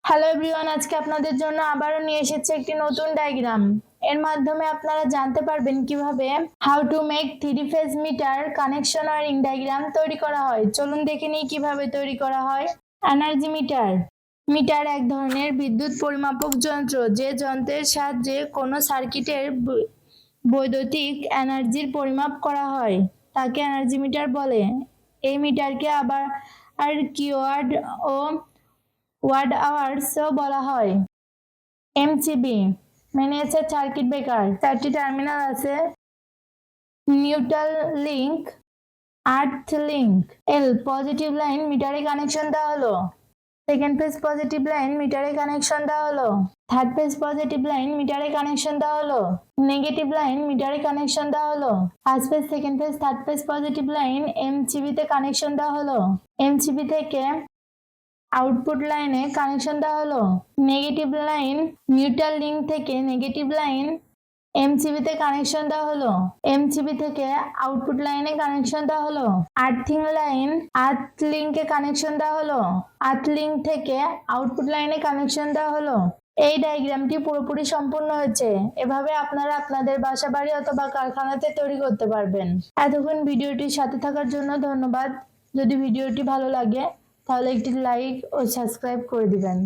Hello everyone, আজকে আপনাদের জন্য আবারও নিয়ে এসেছে একটি নতুন ডায়াগ্রাম। এর মাধ্যমে আপনারা জানতে পারবেন কিভাবে how to make 3 phase meter connection wiring diagram তৈরি করা হয়। চলুন দেখে নিই কিভাবে তৈরি করা হয়। Energy meter. মিটার এক ধরনের বিদ্যুৎ পরিমাপক যন্ত্র, যে যন্ত্রের সাহায্যে কোনো সার্কিটের বৈদ্যুতিক এনার্জির পরিমাপ করা হয় তাকে এনার্জি মিটার বলে। এই মিটারকে আবার কিওয়াট ও ওয়াট আওয়ার্সও বলা হয়। MCB miniature circuit breaker. 4টি টার্মিনাল আছে: নিউট্রাল লিংক, আর্থ লিংক। এল পজিটিভ লাইন মিটারে কানেকশন দেওয়া হলো। সেকেন্ড ফেজ পজিটিভ লাইন মিটারে কানেকশন দেওয়া হলো। থার্ড ফেজ পজিটিভ লাইন মিটারে কানেকশন দেওয়া হলো। নেগেটিভ লাইন মিটারে কানেকশন দেওয়া হলো। First phase, second phase, third phase positive line MCB তে কানেকশন দেওয়া হলো। এমসিবি থেকে আউটপুট লাইনে কানেকশন দেওয়া হলো। নেগেটিভ লাইন নিউট্রাল লিংক থেকে নেগেটিভ লাইন এমসিবি তে কানেকশন দেওয়া হলো। এমসিবি থেকে আউটপুট লাইনে কানেকশন দেওয়া হলো। আর্থিং লাইন আর্থ লিংকে কানেকশন দেওয়া হলো। আর্থ লিংক থেকে আউটপুট লাইনে কানেকশন দেওয়া হলো। এই ডায়াগ্রামটি পুরোপুরি সম্পূর্ণ হয়েছে। এভাবে আপনারা আপনাদের বাসা বাড়ি অথবা কারখানাতে তৈরি করতে পারবেন। এতক্ষণ ভিডিওটির সাথে থাকার জন্য ধন্যবাদ। যদি ভিডিওটি ভালো লাগে তাহলে একটি লাইক ও সাবস্ক্রাইব করে দিবেন।